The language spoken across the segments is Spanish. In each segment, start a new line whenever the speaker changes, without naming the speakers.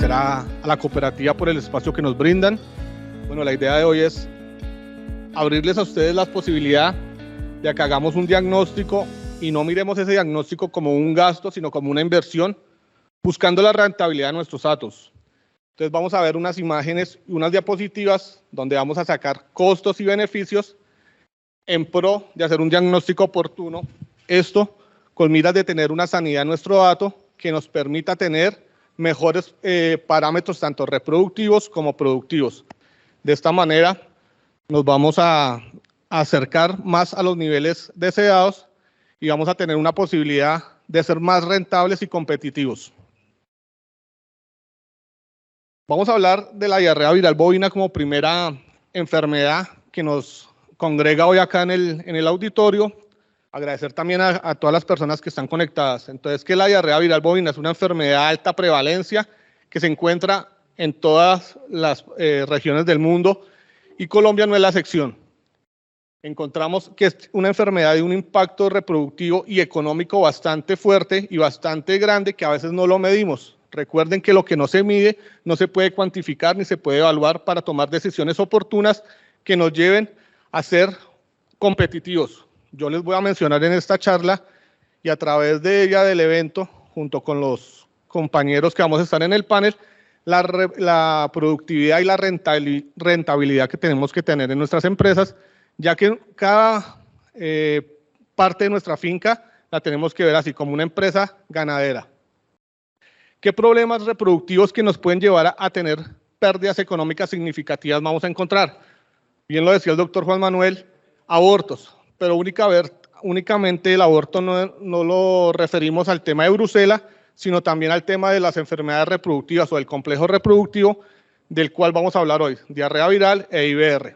agradecer a la cooperativa por el espacio que nos brindan. Bueno, la idea de hoy es abrirles a ustedes la posibilidad de que hagamos un diagnóstico y no miremos ese diagnóstico como un gasto, sino como una inversión, buscando la rentabilidad de nuestros datos. Entonces vamos a ver unas imágenes y unas diapositivas donde vamos a sacar costos y beneficios en pro de hacer un diagnóstico oportuno. Esto con miras de tener una sanidad en nuestro dato que nos permita tener mejores parámetros tanto reproductivos como productivos. De esta manera nos vamos a acercar más a los niveles deseados y vamos a tener una posibilidad de ser más rentables y competitivos. Vamos a hablar de la diarrea viral bovina como primera enfermedad que nos congrega hoy acá en el auditorio. Agradecer también a todas las personas que están conectadas. Entonces, ¿qué es la diarrea viral bovina? Es una enfermedad de alta prevalencia que se encuentra en todas las regiones del mundo y Colombia no es la excepción. Encontramos que es una enfermedad de un impacto reproductivo y económico bastante fuerte y bastante grande que a veces no lo medimos. Recuerden que lo que no se mide no se puede cuantificar ni se puede evaluar para tomar decisiones oportunas que nos lleven a ser competitivos. Yo les voy a mencionar en esta charla y a través de ella del evento, junto con los compañeros que vamos a estar en el panel, la productividad y la rentabilidad que tenemos que tener en nuestras empresas, ya que cada parte de nuestra finca la tenemos que ver así como una empresa ganadera. ¿Qué problemas reproductivos que nos pueden llevar a tener pérdidas económicas significativas vamos a encontrar? Bien lo decía el doctor Juan Manuel, abortos, pero únicamente el aborto no lo referimos al tema de Bruselas, sino también al tema de las enfermedades reproductivas o del complejo reproductivo, del cual vamos a hablar hoy, diarrea viral e IBR.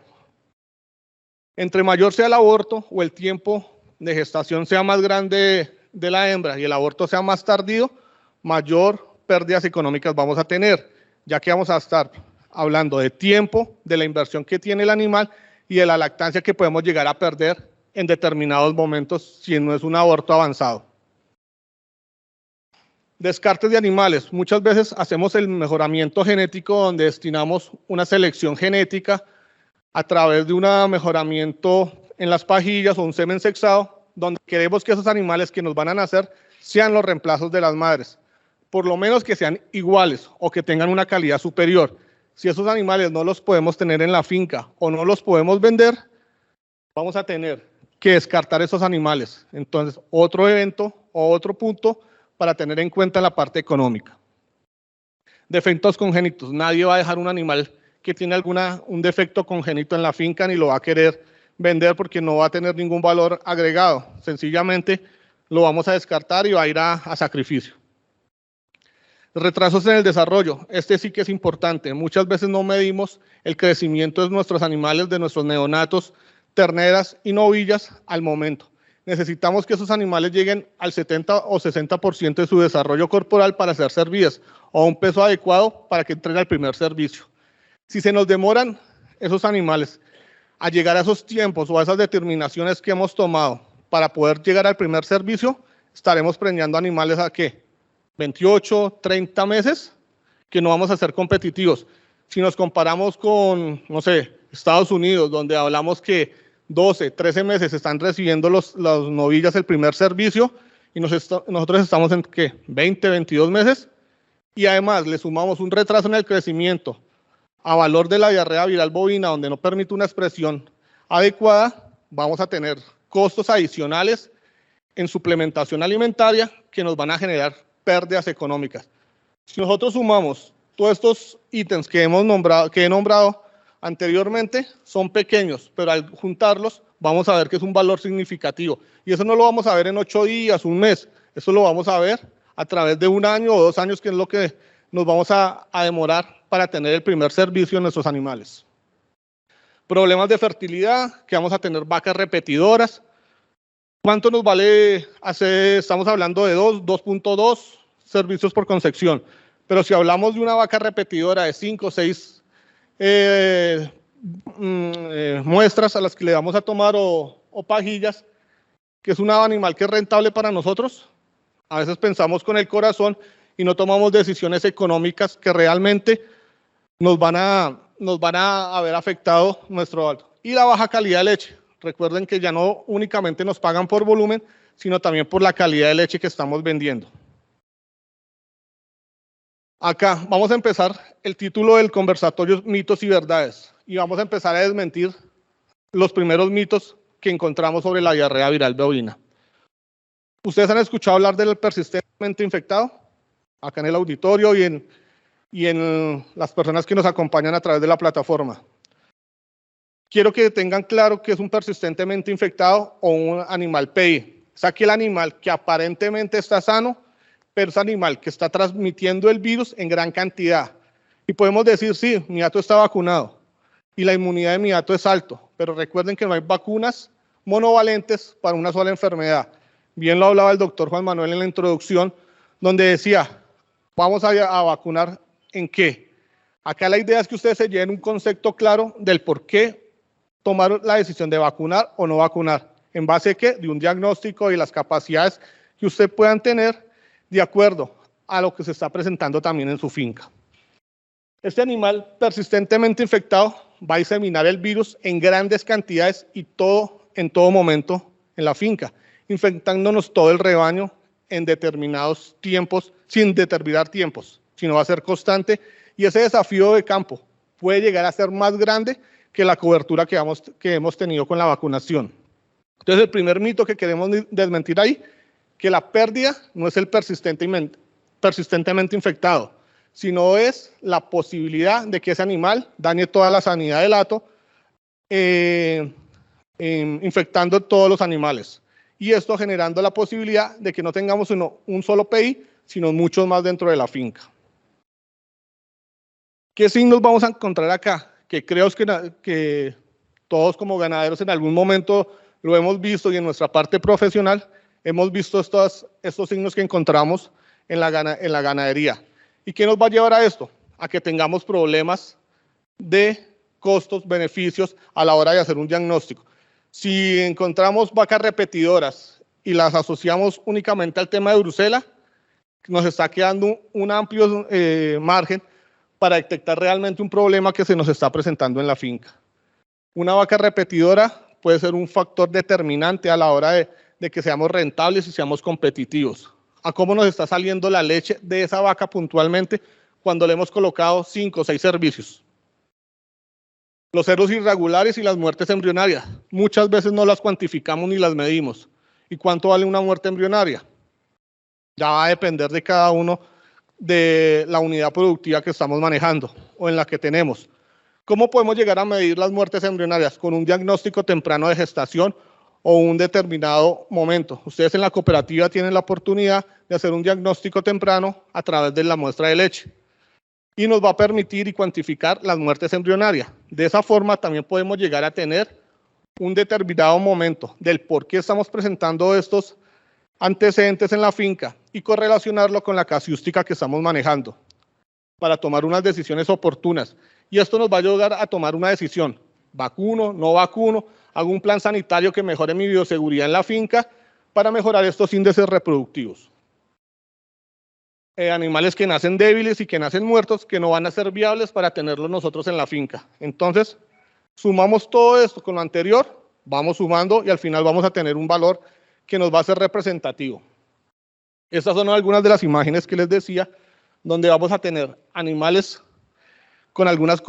Entre mayor sea el aborto o el tiempo de gestación sea más grande de la hembra y el aborto sea más tardío, mayor pérdidas económicas vamos a tener, ya que vamos a estar hablando de tiempo, de la inversión que tiene el animal y de la lactancia que podemos llegar a perder en determinados momentos si no es un aborto avanzado. Descartes de animales. Muchas veces hacemos el mejoramiento genético donde destinamos una selección genética a través de un mejoramiento en las pajillas o un semen sexado, donde queremos que esos animales que nos van a nacer sean los reemplazos de las madres, por lo menos que sean iguales o que tengan una calidad superior. Si esos animales no los podemos tener en la finca o no los podemos vender, vamos a tener que descartar esos animales. Entonces, otro evento o otro punto para tener en cuenta en la parte económica. Defectos congénitos. Nadie va a dejar un animal que tiene un defecto congénito en la finca ni lo va a querer vender porque no va a tener ningún valor agregado. Sencillamente lo vamos a descartar y va a ir a sacrificio. Retrasos en el desarrollo. Este sí que es importante. Muchas veces no medimos el crecimiento de nuestros animales, de nuestros neonatos, terneras y novillas al momento. Necesitamos que esos animales lleguen al 70 o 60% de su desarrollo corporal para ser servidas o a un peso adecuado para que entren al primer servicio. Si se nos demoran esos animales a llegar a esos tiempos o a esas determinaciones que hemos tomado para poder llegar al primer servicio, estaremos preñando animales a ¿qué? 28, 30 meses, que no vamos a ser competitivos. Si nos comparamos con, no sé, Estados Unidos, donde hablamos que 12, 13 meses están recibiendo las novillas el primer servicio y nosotros estamos en ¿qué? 20, 22 meses y además le sumamos un retraso en el crecimiento a valor de la diarrea viral bovina donde no permite una expresión adecuada, vamos a tener costos adicionales en suplementación alimentaria que nos van a generar pérdidas económicas. Si nosotros sumamos todos estos ítems que he nombrado anteriormente, son pequeños, pero al juntarlos vamos a ver que es un valor significativo. Y eso no lo vamos a ver en 8 días, un mes, eso lo vamos a ver a través de 1 año o 2 años, que es lo que nos vamos a demorar para tener el primer servicio en nuestros animales. Problemas de fertilidad, que vamos a tener vacas repetidoras. ¿Cuánto nos vale hacer? Estamos hablando de 2.2 servicios por concepción. Pero si hablamos de una vaca repetidora de 5 o 6 muestras a las que le vamos a tomar o pajillas, que es un animal que es rentable para nosotros, a veces pensamos con el corazón y no tomamos decisiones económicas que realmente nos van a haber afectado nuestro alto. Y la baja calidad de leche. Recuerden que ya no únicamente nos pagan por volumen, sino también por la calidad de leche que estamos vendiendo. Acá vamos a empezar el título del conversatorio, mitos y verdades, y vamos a empezar a desmentir los primeros mitos que encontramos sobre la diarrea viral bovina. ¿Ustedes han escuchado hablar del persistentemente infectado? Acá en el auditorio y en las personas que nos acompañan a través de la plataforma. Quiero que tengan claro que es un persistentemente infectado o un animal PI. Es aquel animal que aparentemente está sano, pero es animal que está transmitiendo el virus en gran cantidad. Y podemos decir, sí, mi gato está vacunado y la inmunidad de mi gato es alto, pero recuerden que no hay vacunas monovalentes para una sola enfermedad. Bien lo hablaba el doctor Juan Manuel en la introducción, donde decía, vamos a vacunar ¿en qué? Acá la idea es que ustedes se lleven un concepto claro del por qué tomar la decisión de vacunar o no vacunar. ¿En base a qué? De un diagnóstico y las capacidades que ustedes puedan tener de acuerdo a lo que se está presentando también en su finca. Este animal persistentemente infectado va a diseminar el virus en grandes cantidades y en todo momento en la finca, infectándonos todo el rebaño en determinados tiempos, sin determinar tiempos, sino va a ser constante, y ese desafío de campo puede llegar a ser más grande que la cobertura que hemos tenido con la vacunación. Entonces, el primer mito que queremos desmentir ahí, que la pérdida no es el persistentemente infectado, sino es la posibilidad de que ese animal dañe toda la sanidad del hato, infectando todos los animales. Y esto generando la posibilidad de que no tengamos un solo PI, sino muchos más dentro de la finca. ¿Qué signos vamos a encontrar acá? Que creo que todos como ganaderos en algún momento lo hemos visto y en nuestra parte profesional hemos visto estos signos que encontramos en la ganadería. ¿Y qué nos va a llevar a esto? A que tengamos problemas de costos, beneficios a la hora de hacer un diagnóstico. Si encontramos vacas repetidoras y las asociamos únicamente al tema de Brucela, nos está quedando un amplio margen para detectar realmente un problema que se nos está presentando en la finca. Una vaca repetidora puede ser un factor determinante a la hora de que seamos rentables y seamos competitivos. A cómo nos está saliendo la leche de esa vaca puntualmente cuando le hemos colocado 5 o 6 servicios. Los ceros irregulares y las muertes embrionarias. Muchas veces no las cuantificamos ni las medimos. ¿Y cuánto vale una muerte embrionaria? Ya va a depender de cada uno de la unidad productiva que estamos manejando o en la que tenemos. ¿Cómo podemos llegar a medir las muertes embrionarias? Con un diagnóstico temprano de gestación o un determinado momento. Ustedes en la cooperativa tienen la oportunidad de hacer un diagnóstico temprano a través de la muestra de leche y nos va a permitir y cuantificar las muertes embrionarias. De esa forma también podemos llegar a tener un determinado momento del por qué estamos presentando estos antecedentes en la finca y correlacionarlo con la casuística que estamos manejando para tomar unas decisiones oportunas. Y esto nos va a ayudar a tomar una decisión, vacuno, no vacuno, hago un plan sanitario que mejore mi bioseguridad en la finca para mejorar estos índices reproductivos. Animales que nacen débiles y que nacen muertos, que no van a ser viables para tenerlos nosotros en la finca. Entonces, sumamos todo esto con lo anterior, vamos sumando y al final vamos a tener un valor que nos va a ser representativo. Estas son algunas de las imágenes que les decía, donde vamos a tener animales con algunas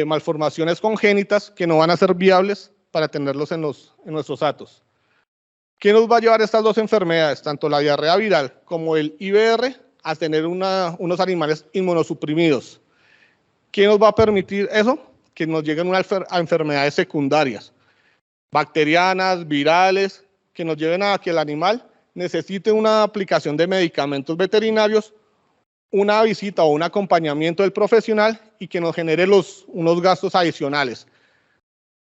malformaciones congénitas que no van a ser viables para tenerlos en nuestros hatos. ¿Qué nos va a llevar estas dos enfermedades, tanto la diarrea viral como el IBR, a tener unos animales inmunosuprimidos? ¿Qué nos va a permitir eso? Que nos lleguen a enfermedades secundarias, bacterianas, virales, que nos lleven a que el animal necesite una aplicación de medicamentos veterinarios, una visita o un acompañamiento del profesional y que nos genere unos gastos adicionales.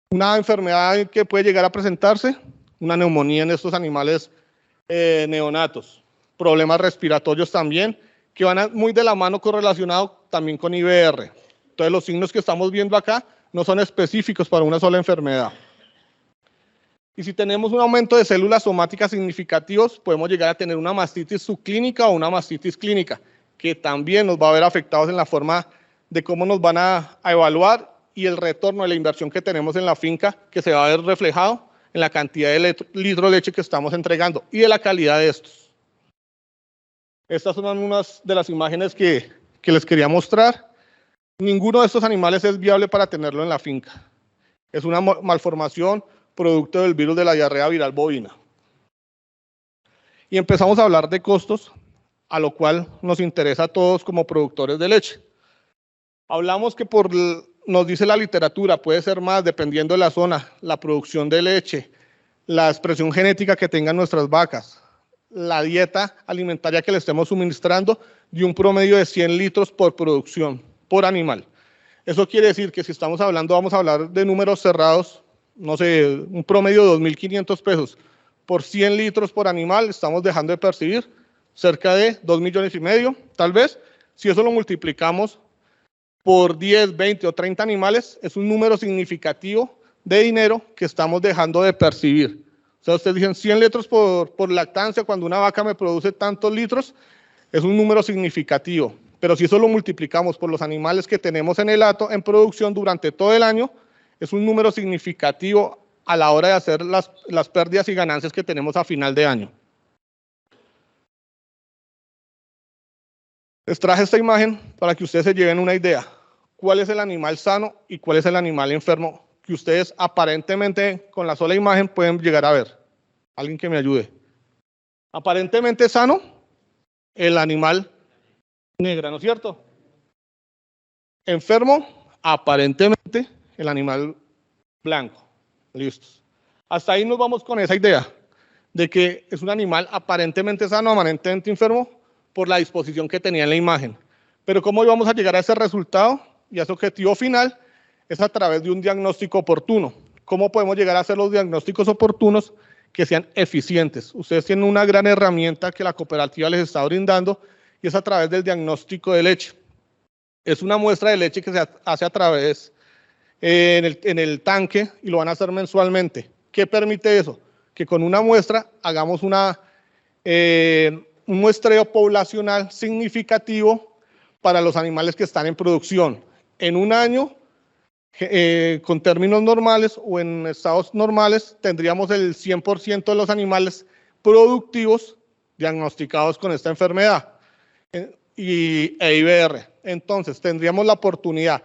Una enfermedad que puede llegar a presentarse, una neumonía en estos animales neonatos, problemas respiratorios también, que van muy de la mano correlacionados también con IBR. Entonces los signos que estamos viendo acá no son específicos para una sola enfermedad. Y si tenemos un aumento de células somáticas significativos, podemos llegar a tener una mastitis subclínica o una mastitis clínica, que también nos va a ver afectados en la forma de cómo nos van a evaluar y el retorno de la inversión que tenemos en la finca, que se va a ver reflejado en la cantidad de litros de leche que estamos entregando y de la calidad de estos. Estas son unas de las imágenes que les quería mostrar. Ninguno de estos animales es viable para tenerlo en la finca. Es una malformación producto del virus de la diarrea viral bovina. Y empezamos a hablar de costos, a lo cual nos interesa a todos como productores de leche. Hablamos que nos dice la literatura, puede ser más dependiendo de la zona, la producción de leche, la expresión genética que tengan nuestras vacas, la dieta alimentaria que le estemos suministrando de un promedio de 100 litros por producción, por animal. Eso quiere decir que si estamos hablando, vamos a hablar de números cerrados, no sé, un promedio de 2.500 pesos por 100 litros por animal, estamos dejando de percibir cerca de 2,5 millones, tal vez. Si eso lo multiplicamos por 10, 20 o 30 animales, es un número significativo de dinero que estamos dejando de percibir. O sea, ustedes dicen 100 litros por lactancia, cuando una vaca me produce tantos litros, es un número significativo. Pero si eso lo multiplicamos por los animales que tenemos en el hato, en producción durante todo el año, es un número significativo a la hora de hacer las pérdidas y ganancias que tenemos a final de año. Les traje esta imagen para que ustedes se lleven una idea. ¿Cuál es el animal sano y cuál es el animal enfermo que ustedes aparentemente con la sola imagen pueden llegar a ver? Alguien que me ayude. Aparentemente sano, el animal negra, ¿no es cierto? Enfermo, aparentemente el animal blanco. Listos. Hasta ahí nos vamos con esa idea de que es un animal aparentemente sano, aparentemente enfermo por la disposición que tenía en la imagen. Pero ¿cómo íbamos a llegar a ese resultado y a ese objetivo final? Es a través de un diagnóstico oportuno. ¿Cómo podemos llegar a hacer los diagnósticos oportunos que sean eficientes? Ustedes tienen una gran herramienta que la cooperativa les está brindando y es a través del diagnóstico de leche. Es una muestra de leche que se hace a través en el tanque y lo van a hacer mensualmente. ¿Qué permite eso? Que con una muestra hagamos un muestreo poblacional significativo para los animales que están en producción. En un año, con términos normales o en estados normales, tendríamos el 100% de los animales productivos diagnosticados con esta enfermedad e IBR. Entonces, tendríamos la oportunidad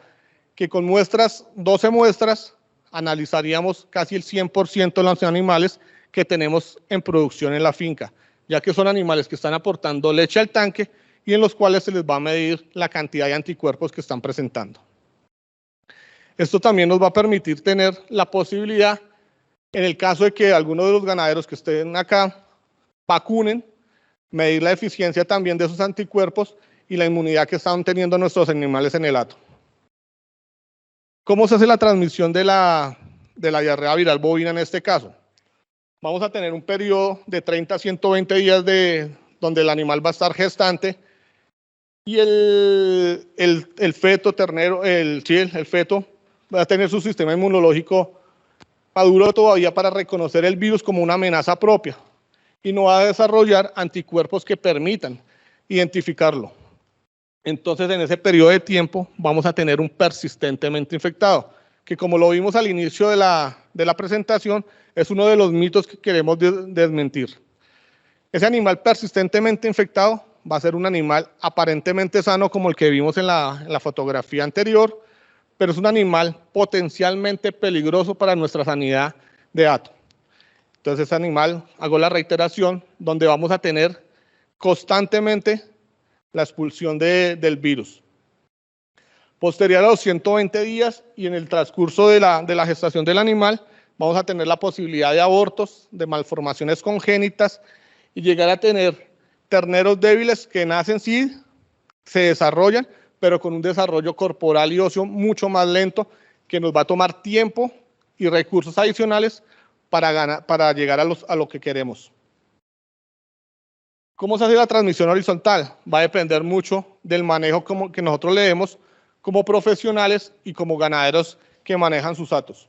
que con 12 muestras, analizaríamos casi el 100% de los animales que tenemos en producción en la finca, ya que son animales que están aportando leche al tanque y en los cuales se les va a medir la cantidad de anticuerpos que están presentando. Esto también nos va a permitir tener la posibilidad, en el caso de que alguno de los ganaderos que estén acá vacunen, medir la eficiencia también de esos anticuerpos y la inmunidad que están teniendo nuestros animales en el hato. ¿Cómo se hace la transmisión de la diarrea viral bovina en este caso? Vamos a tener un periodo de 30 a 120 días donde el animal va a estar gestante y el feto ternero, el feto va a tener su sistema inmunológico maduro todavía para reconocer el virus como una amenaza propia y no va a desarrollar anticuerpos que permitan identificarlo. Entonces, en ese periodo de tiempo vamos a tener un persistentemente infectado, que como lo vimos al inicio de la presentación, es uno de los mitos que queremos desmentir. Ese animal persistentemente infectado va a ser un animal aparentemente sano como el que vimos en la fotografía anterior, pero es un animal potencialmente peligroso para nuestra sanidad de hato. Entonces, ese animal, hago la reiteración, donde vamos a tener constantemente la expulsión del virus. Posterior a los 120 días y en el transcurso de la gestación del animal, vamos a tener la posibilidad de abortos, de malformaciones congénitas y llegar a tener terneros débiles que nacen, sí, se desarrollan, pero con un desarrollo corporal y óseo mucho más lento, que nos va a tomar tiempo y recursos adicionales para llegar a lo que queremos. ¿Cómo se hace la transmisión horizontal? Va a depender mucho del manejo que nosotros le demos como profesionales y como ganaderos que manejan sus hatos.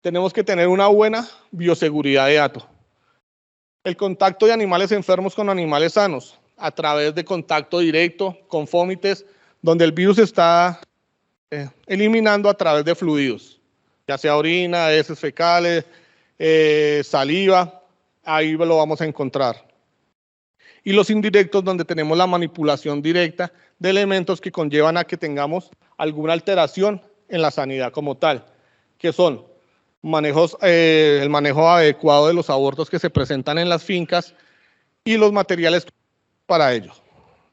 Tenemos que tener una buena bioseguridad de hato. El contacto de animales enfermos con animales sanos. a través de contacto directo con fómites, donde el virus está eliminando a través de fluidos, ya sea orina, heces fecales, saliva, ahí lo vamos a encontrar. Y los indirectos, donde tenemos la manipulación directa de elementos que conllevan a que tengamos alguna alteración en la sanidad como tal, que son el manejo adecuado de los abortos que se presentan en las fincas y los materiales para ello.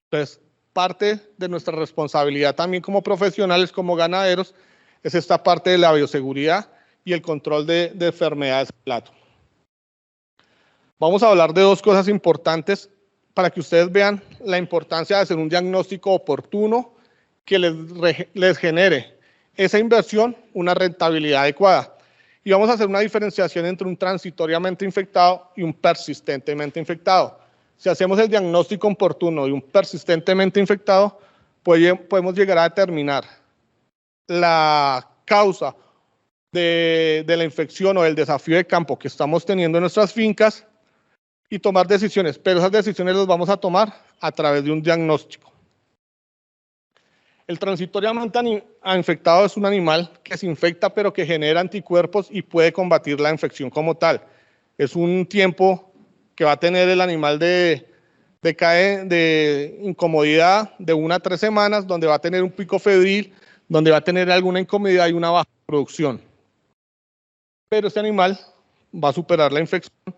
Entonces, parte de nuestra responsabilidad también como profesionales, como ganaderos, es esta parte de la bioseguridad y el control de enfermedades del lato. Vamos a hablar de dos cosas importantes para que ustedes vean la importancia de hacer un diagnóstico oportuno que les genere esa inversión una rentabilidad adecuada. Y vamos a hacer una diferenciación entre un transitoriamente infectado y un persistentemente infectado. Si hacemos el diagnóstico oportuno de un persistentemente infectado, podemos llegar a determinar la causa de la infección o del desafío de campo que estamos teniendo en nuestras fincas y tomar decisiones, pero esas decisiones las vamos a tomar a través de un diagnóstico. El transitoriamente infectado es un animal que se infecta pero que genera anticuerpos y puede combatir la infección como tal. Es un tiempo que va a tener el animal de incomodidad de 1 a 3 semanas, donde va a tener un pico febril, donde va a tener alguna incomodidad y una baja producción. Pero este animal va a superar la infección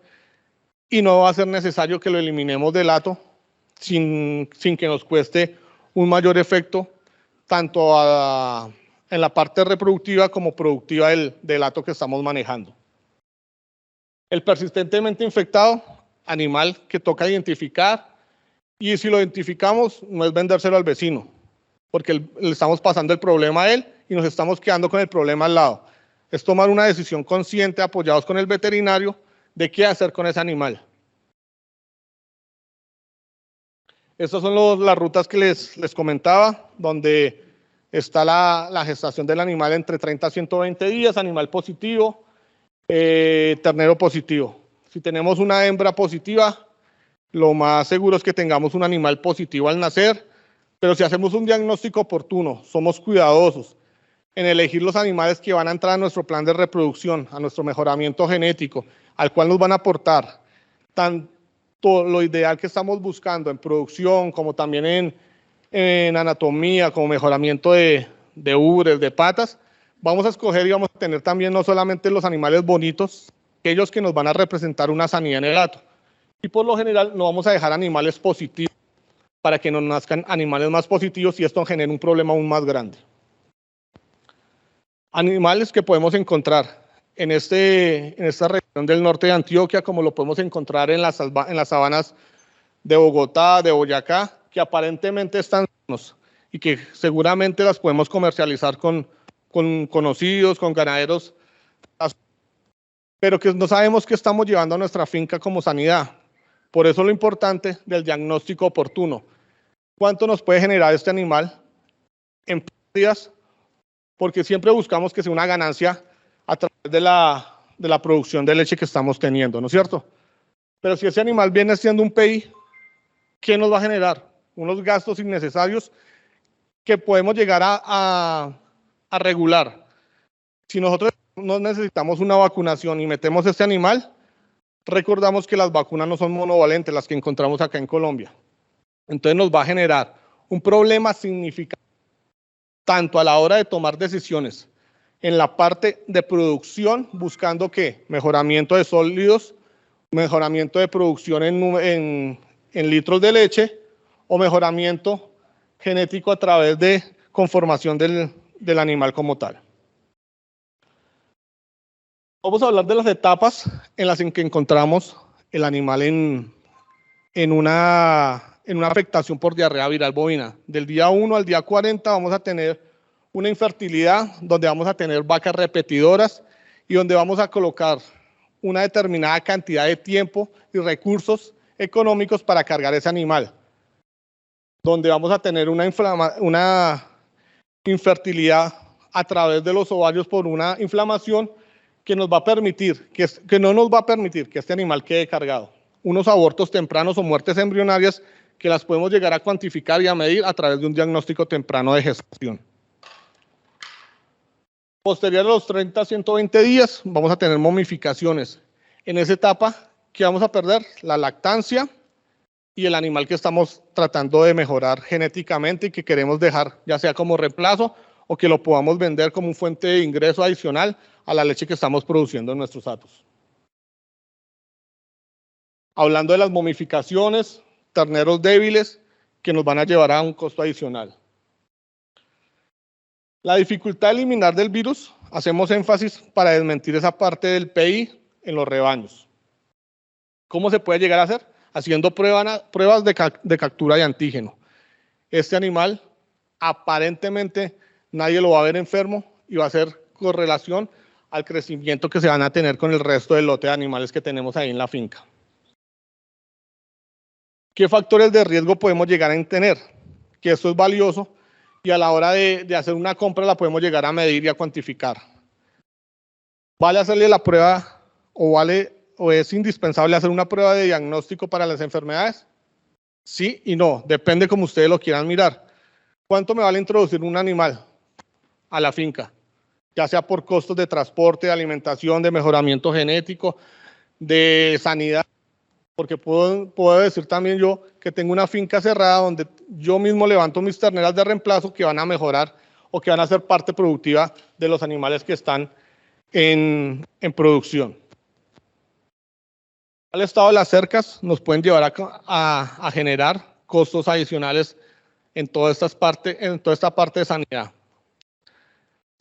y no va a ser necesario que lo eliminemos del hato sin que nos cueste un mayor efecto, tanto en la parte reproductiva como productiva del hato que estamos manejando. El persistentemente infectado, animal que toca identificar, y si lo identificamos no es vendérselo al vecino, porque le estamos pasando el problema a él y nos estamos quedando con el problema al lado. Es tomar una decisión consciente, apoyados con el veterinario, de qué hacer con ese animal. Estas son las rutas que les comentaba, donde está la gestación del animal entre 30 a 120 días, animal positivo, ternero positivo. Si tenemos una hembra positiva, lo más seguro es que tengamos un animal positivo al nacer, pero si hacemos un diagnóstico oportuno, somos cuidadosos en elegir los animales que van a entrar a nuestro plan de reproducción, a nuestro mejoramiento genético, al cual nos van a aportar tanto lo ideal que estamos buscando en producción, como también en anatomía, como mejoramiento de ubres, de patas, vamos a escoger y vamos a tener también no solamente los animales bonitos, aquellos que nos van a representar una sanidad en el hato. Y por lo general no vamos a dejar animales positivos para que nos nazcan animales más positivos y esto genera un problema aún más grande. Animales que podemos encontrar en esta región del norte de Antioquia, como lo podemos encontrar en las sabanas de Bogotá, de Boyacá, que aparentemente están sanos y que seguramente las podemos comercializar con conocidos, con ganaderos, pero que no sabemos qué estamos llevando a nuestra finca como sanidad. Por eso lo importante del diagnóstico oportuno. ¿Cuánto nos puede generar este animal en pérdidas? Porque siempre buscamos que sea una ganancia a través de la producción de leche que estamos teniendo, ¿no es cierto? Pero si ese animal viene siendo un PI, ¿qué nos va a generar? Unos gastos innecesarios que podemos llegar a regular. Si nosotros no necesitamos una vacunación y metemos este animal, recordamos que las vacunas no son monovalentes, las que encontramos acá en Colombia. Entonces nos va a generar un problema significativo, tanto a la hora de tomar decisiones en la parte de producción, buscando ¿qué? Mejoramiento de sólidos, mejoramiento de producción en litros de leche o mejoramiento genético a través de conformación del animal como tal. Vamos a hablar de las etapas en las que encontramos el animal en una afectación por diarrea viral bovina. Del día 1 al día 40 vamos a tener una infertilidad donde vamos a tener vacas repetidoras y donde vamos a colocar una determinada cantidad de tiempo y recursos económicos para cargar ese animal. Donde vamos a tener una infertilidad a través de los ovarios por una inflamación que nos va a permitir, que no nos va a permitir que este animal quede cargado. Unos abortos tempranos o muertes embrionarias que las podemos llegar a cuantificar y a medir a través de un diagnóstico temprano de gestación. Posterior a los 30 a 120 días, vamos a tener momificaciones. En esa etapa, ¿qué vamos a perder? La lactancia y el animal que estamos tratando de mejorar genéticamente y que queremos dejar, ya sea como reemplazo o que lo podamos vender como una fuente de ingreso adicional a la leche que estamos produciendo en nuestros atos. Hablando de las momificaciones, terneros débiles que nos van a llevar a un costo adicional. La dificultad de eliminar del virus, hacemos énfasis para desmentir esa parte del PI en los rebaños. ¿Cómo se puede llegar a hacer? Haciendo pruebas de captura de antígeno. Este animal, aparentemente, nadie lo va a ver enfermo y va a hacer correlación al crecimiento que se van a tener con el resto del lote de animales que tenemos ahí en la finca. ¿Qué factores de riesgo podemos llegar a tener? Que esto es valioso y a la hora de hacer una compra la podemos llegar a medir y a cuantificar. ¿Vale hacerle la prueba o es indispensable hacer una prueba de diagnóstico para las enfermedades? Sí y no, depende como ustedes lo quieran mirar. ¿Cuánto me vale introducir un animal a la finca? Ya sea por costos de transporte, de alimentación, de mejoramiento genético, de sanidad. Porque puedo decir también yo que tengo una finca cerrada donde yo mismo levanto mis terneras de reemplazo que van a mejorar o que van a ser parte productiva de los animales que están en producción. Al estado de las cercas nos pueden llevar a generar costos adicionales en toda esta parte de sanidad.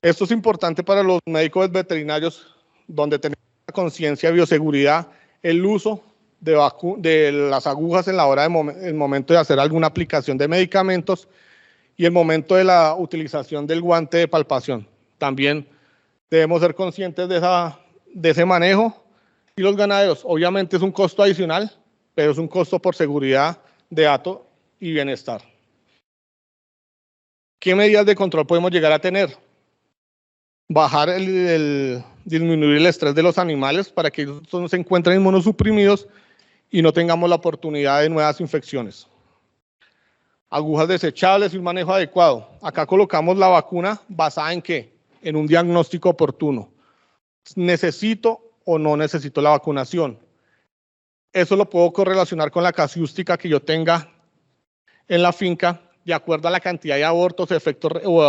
Esto es importante para los médicos veterinarios donde tenemos conciencia de bioseguridad, el uso de las agujas en la hora el momento de hacer alguna aplicación de medicamentos y el momento de la utilización del guante de palpación. También debemos ser conscientes de ese manejo. Y los ganaderos, obviamente es un costo adicional, pero es un costo por seguridad de hato y bienestar. ¿Qué medidas de control podemos llegar a tener? Bajar disminuir el estrés de los animales para que ellos no se encuentren inmunosuprimidos y no tengamos la oportunidad de nuevas infecciones. Agujas desechables y un manejo adecuado. Acá colocamos la vacuna basada en ¿qué? En un diagnóstico oportuno. ¿Necesito o no necesito la vacunación? Eso lo puedo correlacionar con la casuística que yo tenga en la finca, de acuerdo a la cantidad de abortos, efectos o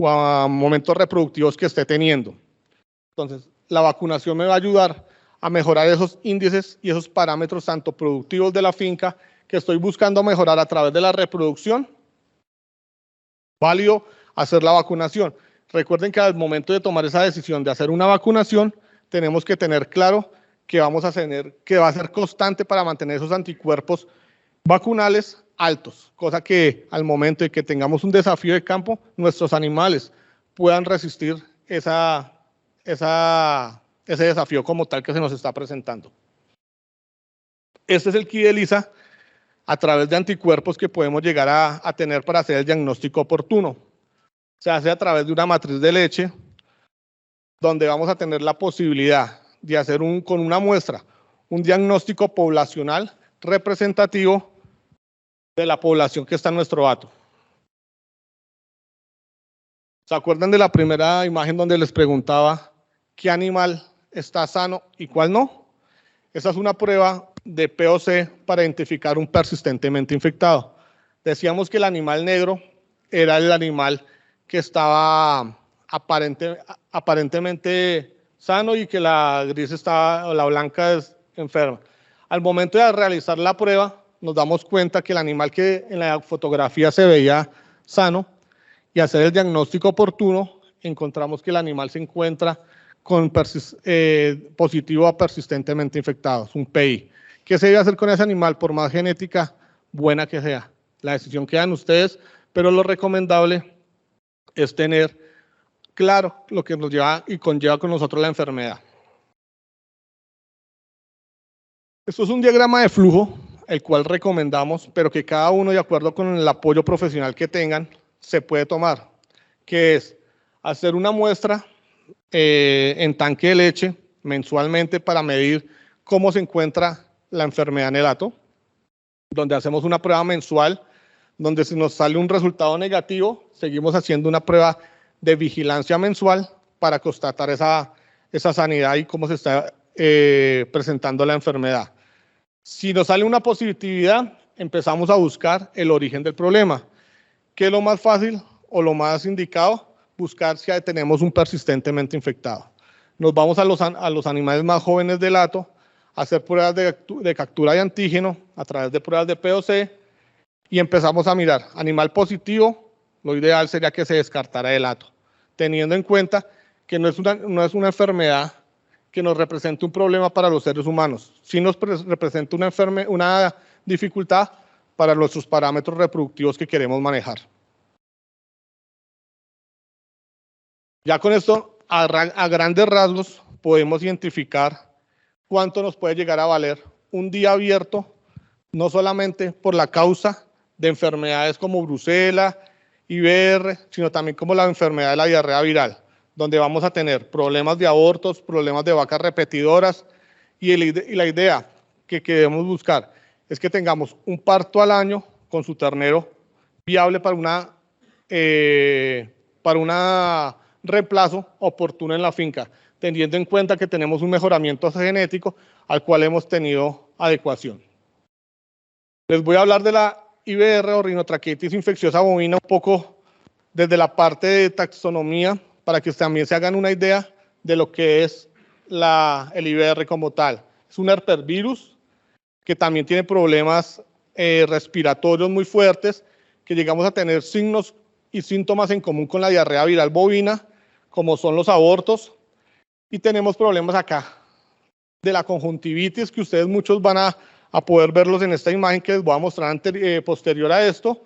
a momentos reproductivos que esté teniendo. Entonces, la vacunación me va a ayudar a mejorar esos índices y esos parámetros tanto productivos de la finca que estoy buscando mejorar a través de la reproducción. Válido hacer la vacunación. Recuerden que al momento de tomar esa decisión de hacer una vacunación, tenemos que tener claro que va a ser constante para mantener esos anticuerpos vacunales altos, cosa que al momento de que tengamos un desafío de campo, nuestros animales puedan resistir ese desafío como tal que se nos está presentando. Este es el kit de ELISA a través de anticuerpos que podemos llegar a tener para hacer el diagnóstico oportuno. Se hace a través de una matriz de leche, donde vamos a tener la posibilidad de hacer con una muestra un diagnóstico poblacional representativo de la población que está en nuestro hato. ¿Se acuerdan de la primera imagen donde les preguntaba qué animal está sano y cuál no? Esa es una prueba de POC para identificar un persistentemente infectado. Decíamos que el animal negro era el animal que estaba aparentemente sano y que la gris la blanca es enferma. Al momento de realizar la prueba, nos damos cuenta que el animal que en la fotografía se veía sano y hacer el diagnóstico oportuno, encontramos que el animal se encuentra positivo a persistentemente infectado, es un PI. ¿Qué se debe hacer con ese animal? Por más genética buena que sea. La decisión queda en ustedes, pero lo recomendable es tener claro lo que nos lleva y conlleva con nosotros la enfermedad. Esto es un diagrama de flujo, el cual recomendamos, pero que cada uno, de acuerdo con el apoyo profesional que tengan, se puede tomar, que es hacer una muestra en tanque de leche mensualmente para medir cómo se encuentra la enfermedad en el hato. donde hacemos una prueba mensual, donde si nos sale un resultado negativo, seguimos haciendo una prueba de vigilancia mensual para constatar esa sanidad y cómo se está presentando la enfermedad. Si nos sale una positividad, empezamos a buscar el origen del problema. ¿Qué es lo más fácil o lo más indicado? Buscar si tenemos un persistentemente infectado. Nos vamos a los animales más jóvenes del hato, a hacer pruebas de captura de antígeno a través de pruebas de POC y empezamos a mirar. Animal positivo, lo ideal sería que se descartara el hato, teniendo en cuenta que no es una enfermedad que nos represente un problema para los seres humanos, sí nos representa una dificultad para nuestros parámetros reproductivos que queremos manejar. Ya con esto, a grandes rasgos, podemos identificar cuánto nos puede llegar a valer un día abierto, no solamente por la causa de enfermedades como brucela, IBR, sino también como la enfermedad de la diarrea viral, donde vamos a tener problemas de abortos, problemas de vacas repetidoras, y la idea que queremos buscar es que tengamos un parto al año con su ternero viable para una reemplazo oportuno en la finca, teniendo en cuenta que tenemos un mejoramiento genético al cual hemos tenido adecuación. Les voy a hablar de la IBR o rinotraqueitis infecciosa bovina un poco desde la parte de taxonomía para que también se hagan una idea de lo que es el IBR como tal. Es un herpesvirus que también tiene problemas respiratorios muy fuertes, que llegamos a tener signos y síntomas en común con la diarrea viral bovina, como son los abortos, y tenemos problemas acá de la conjuntivitis, que ustedes muchos van a poder verlos en esta imagen que les voy a mostrar posterior a esto,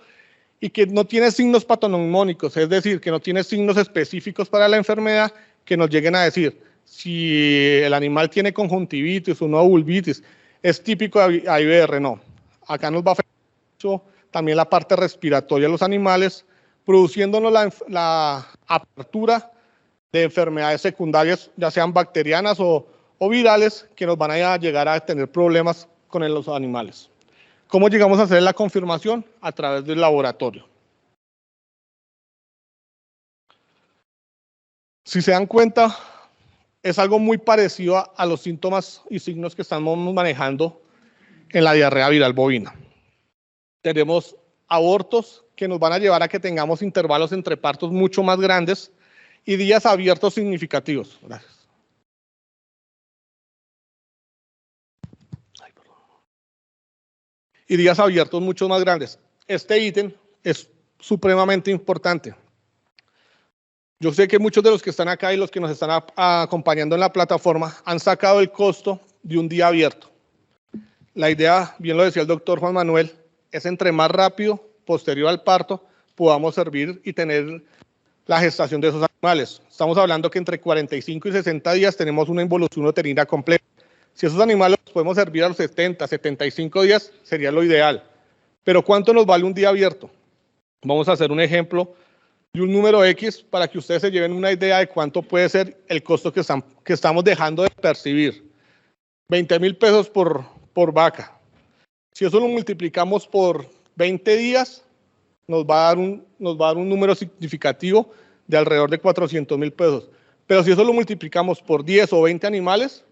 y que no tiene signos patognomónicos, es decir, que no tiene signos específicos para la enfermedad que nos lleguen a decir si el animal tiene conjuntivitis o no vulvitis, es típico de IBR, no. Acá nos va a afectar mucho también la parte respiratoria de los animales, produciéndonos la apertura de enfermedades secundarias, ya sean bacterianas o virales, que nos van a llegar a tener problemas con los animales. ¿Cómo llegamos a hacer la confirmación? A través del laboratorio. Si se dan cuenta, es algo muy parecido a los síntomas y signos que estamos manejando en la diarrea viral bovina. Tenemos abortos que nos van a llevar a que tengamos intervalos entre partos mucho más grandes y días abiertos significativos. Gracias. Y días abiertos mucho más grandes. Este ítem es supremamente importante. Yo sé que muchos de los que están acá y los que nos están acompañando en la plataforma han sacado el costo de un día abierto. La idea, bien lo decía el doctor Juan Manuel, es entre más rápido, posterior al parto, podamos servir y tener la gestación de esos animales. Estamos hablando que entre 45 y 60 días tenemos una involución uterina completa. Si esos animales los podemos servir a los 70, 75 días, sería lo ideal. Pero ¿cuánto nos vale un día abierto? Vamos a hacer un ejemplo de un número X para que ustedes se lleven una idea de cuánto puede ser el costo que estamos dejando de percibir. 20.000 pesos por vaca. Si eso lo multiplicamos por 20 días, nos va a dar un número significativo de alrededor de 400.000 pesos. Pero si eso lo multiplicamos por 10 o 20 animales,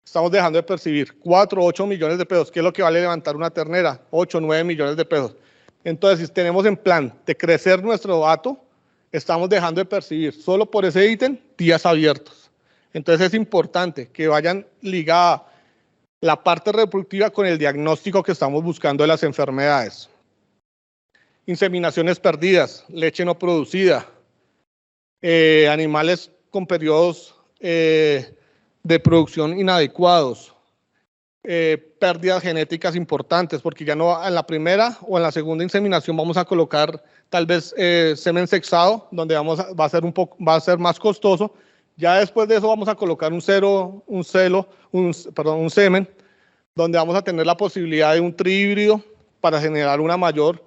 estamos dejando de percibir 4 o 8 millones de pesos, que es lo que vale levantar una ternera, 8 o 9 millones de pesos. Entonces, si tenemos en plan de crecer nuestro hato, estamos dejando de percibir solo por ese ítem días abiertos. Entonces, es importante que vayan ligada la parte reproductiva con el diagnóstico que estamos buscando de las enfermedades. Inseminaciones perdidas, leche no producida, animales con periodos de producción inadecuados, pérdidas genéticas importantes, porque ya no en la primera o en la segunda inseminación vamos a colocar tal vez semen sexado, donde va a ser más costoso. Ya después de eso vamos a colocar un semen, donde vamos a tener la posibilidad de un trihíbrido para generar una mayor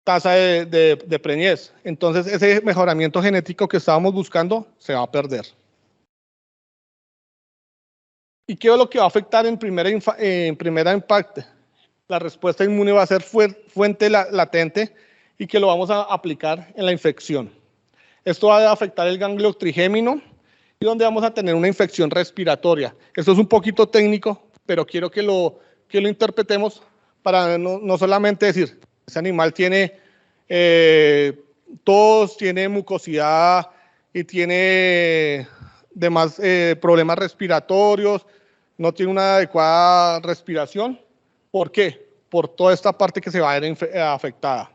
tasa de preñez. Entonces ese mejoramiento genético que estábamos buscando se va a perder. ¿Y qué es lo que va a afectar en primera impacto? la respuesta inmune va a ser fuente latente y que lo vamos a aplicar en la infección. Esto va a afectar el ganglio trigémino y donde vamos a tener una infección respiratoria. Esto es un poquito técnico, pero quiero que lo interpretemos para no solamente decir, ese animal tiene tos, tiene mucosidad y tiene demás problemas respiratorios, no tiene una adecuada respiración. ¿Por qué? Por toda esta parte que se va a ver afectada.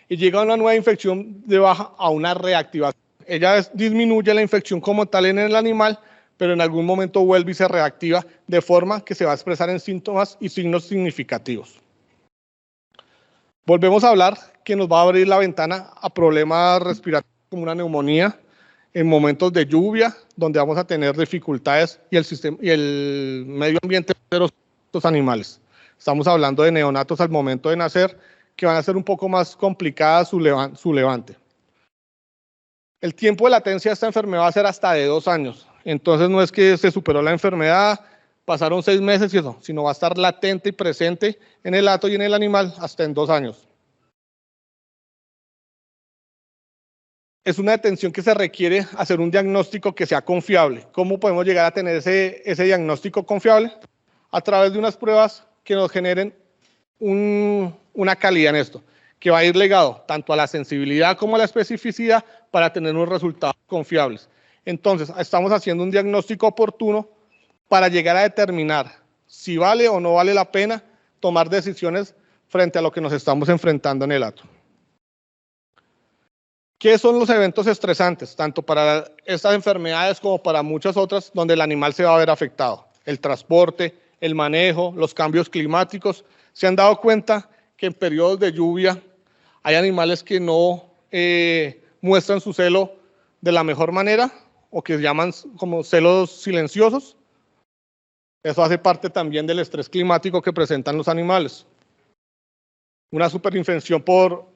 Y llega una nueva infección de baja a una reactivación. Ella disminuye la infección como tal en el animal, pero en algún momento vuelve y se reactiva de forma que se va a expresar en síntomas y signos significativos. Volvemos a hablar que nos va a abrir la ventana a problemas respiratorios como una neumonía en momentos de lluvia, donde vamos a tener dificultades y el medio ambiente de los animales. Estamos hablando de neonatos al momento de nacer, que van a ser un poco más complicada su levante. El tiempo de latencia de esta enfermedad va a ser hasta de 2 años. Entonces no es que se superó la enfermedad, pasaron 6 meses y eso, sino va a estar latente y presente en el hato y en el animal hasta en 2 años. Es una detención que se requiere hacer un diagnóstico que sea confiable. ¿Cómo podemos llegar a tener ese diagnóstico confiable? A través de unas pruebas que nos generen una calidad en esto, que va a ir ligado tanto a la sensibilidad como a la especificidad para tener unos resultados confiables. Entonces, estamos haciendo un diagnóstico oportuno para llegar a determinar si vale o no vale la pena tomar decisiones frente a lo que nos estamos enfrentando en el hato. ¿Qué son los eventos estresantes? Tanto para estas enfermedades como para muchas otras donde el animal se va a ver afectado. El transporte, el manejo, los cambios climáticos. ¿Se han dado cuenta que en periodos de lluvia hay animales que no muestran su celo de la mejor manera o que se llaman como celos silenciosos? Eso hace parte también del estrés climático que presentan los animales. Una superinfección por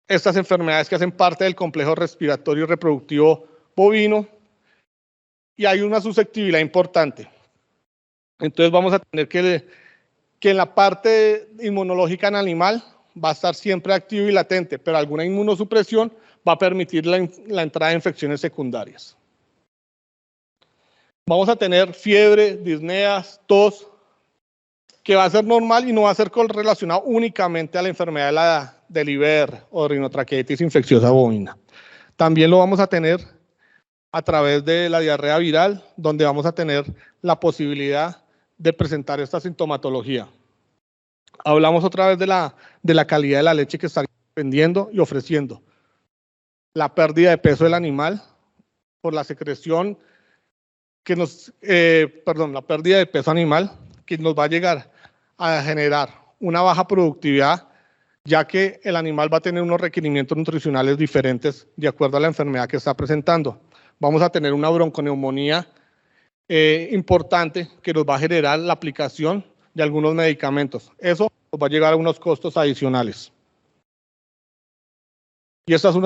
estas enfermedades que hacen parte del complejo respiratorio y reproductivo bovino y hay una susceptibilidad importante. Entonces vamos a tener que en la parte inmunológica en animal va a estar siempre activo y latente, pero alguna inmunosupresión va a permitir la entrada de infecciones secundarias. Vamos a tener fiebre, disneas, tos, que va a ser normal y no va a ser correlacionado únicamente a la enfermedad del IBR o rinotraqueitis infecciosa bovina. También lo vamos a tener a través de la diarrea viral, donde vamos a tener la posibilidad de presentar esta sintomatología. Hablamos otra vez de la calidad de la leche que está vendiendo y ofreciendo. La pérdida de peso del animal por la secreción la pérdida de peso animal que nos va a llegar a generar una baja productividad, ya que el animal va a tener unos requerimientos nutricionales diferentes de acuerdo a la enfermedad que está presentando. Vamos a tener una bronconeumonía importante que nos va a generar la aplicación de algunos medicamentos. Eso nos va a llegar a unos costos adicionales. Y estas son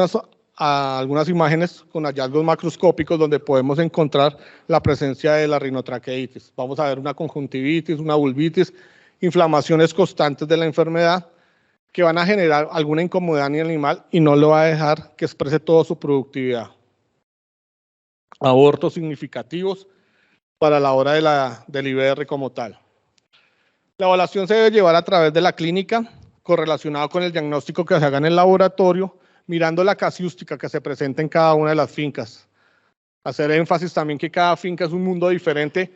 algunas imágenes con hallazgos macroscópicos donde podemos encontrar la presencia de la rinotraqueitis. Vamos a ver una conjuntivitis, una vulvitis, inflamaciones constantes de la enfermedad que van a generar alguna incomodidad en el animal y no lo va a dejar que exprese toda su productividad. Abortos significativos para la hora del IBR como tal. La evaluación se debe llevar a través de la clínica, correlacionado con el diagnóstico que se haga en el laboratorio, mirando la casuística que se presenta en cada una de las fincas. Hacer énfasis también que cada finca es un mundo diferente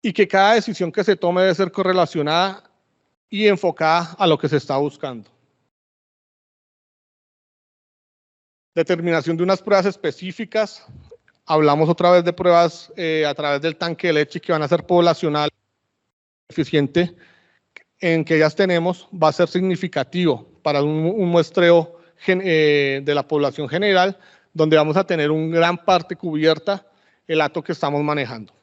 y que cada decisión que se tome debe ser correlacionada y enfocada a lo que se está buscando. Determinación de unas pruebas específicas. Hablamos otra vez de pruebas a través del tanque de leche que van a ser poblacionales. Eficiente en que ellas tenemos va a ser significativo para un muestreo de la población general, donde vamos a tener una gran parte cubierta el hato que estamos manejando.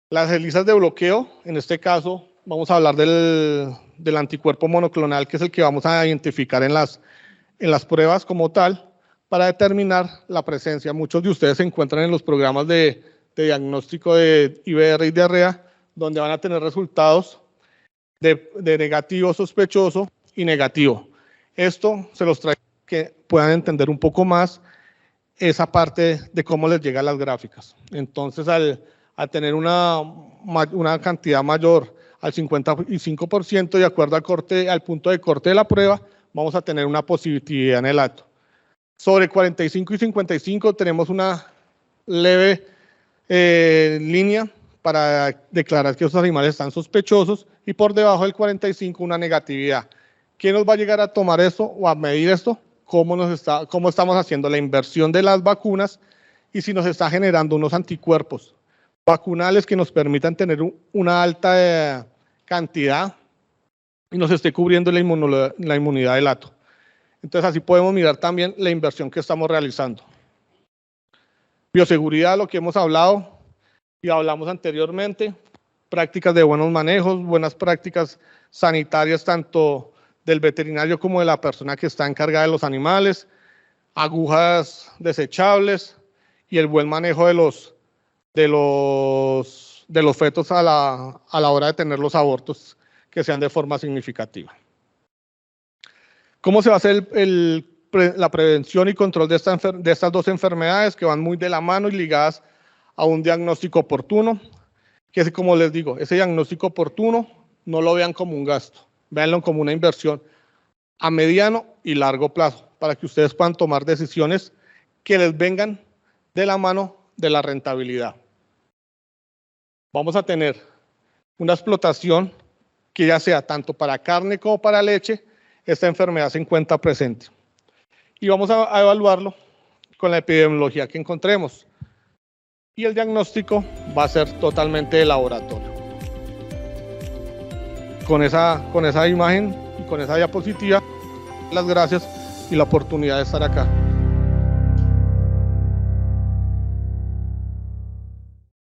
Las ELISAs de bloqueo, en este caso vamos a hablar del anticuerpo monoclonal, que es el que vamos a identificar en las pruebas como tal, para determinar la presencia. Muchos de ustedes se encuentran en los programas de diagnóstico de IBR y diarrea, donde van a tener resultados de negativo, sospechoso y negativo. Esto se los trae que puedan entender un poco más esa parte de cómo les llegan las gráficas. Entonces, al tener una cantidad mayor al 55% de acuerdo al punto de corte de la prueba, vamos a tener una positividad en el acto. Sobre 45 y 55 tenemos una leve línea para declarar que esos animales están sospechosos, y por debajo del 45 una negatividad. ¿Quién nos va a llegar a tomar esto o a medir esto? ¿Cómo estamos haciendo la inversión de las vacunas y si nos está generando unos anticuerpos vacunales que nos permitan tener una alta cantidad y nos esté cubriendo la inmunidad del hato? Entonces así podemos mirar también la inversión que estamos realizando. Bioseguridad, lo que hemos hablado y hablamos anteriormente, prácticas de buenos manejos, buenas prácticas sanitarias tanto del veterinario como de la persona que está encargada de los animales, agujas desechables y el buen manejo de los fetos a la hora de tener los abortos que sean de forma significativa. ¿Cómo se va a hacer la prevención y control de estas dos enfermedades que van muy de la mano y ligadas a un diagnóstico oportuno? Que es, como les digo, ese diagnóstico oportuno no lo vean como un gasto, véanlo como una inversión a mediano y largo plazo para que ustedes puedan tomar decisiones que les vengan de la mano de la rentabilidad. Vamos a tener una explotación que ya sea tanto para carne como para leche, esta enfermedad se encuentra presente. Y vamos a evaluarlo con la epidemiología que encontremos. Y el diagnóstico va a ser totalmente de laboratorio. Con esa imagen y con esa diapositiva, las gracias y la oportunidad de estar acá.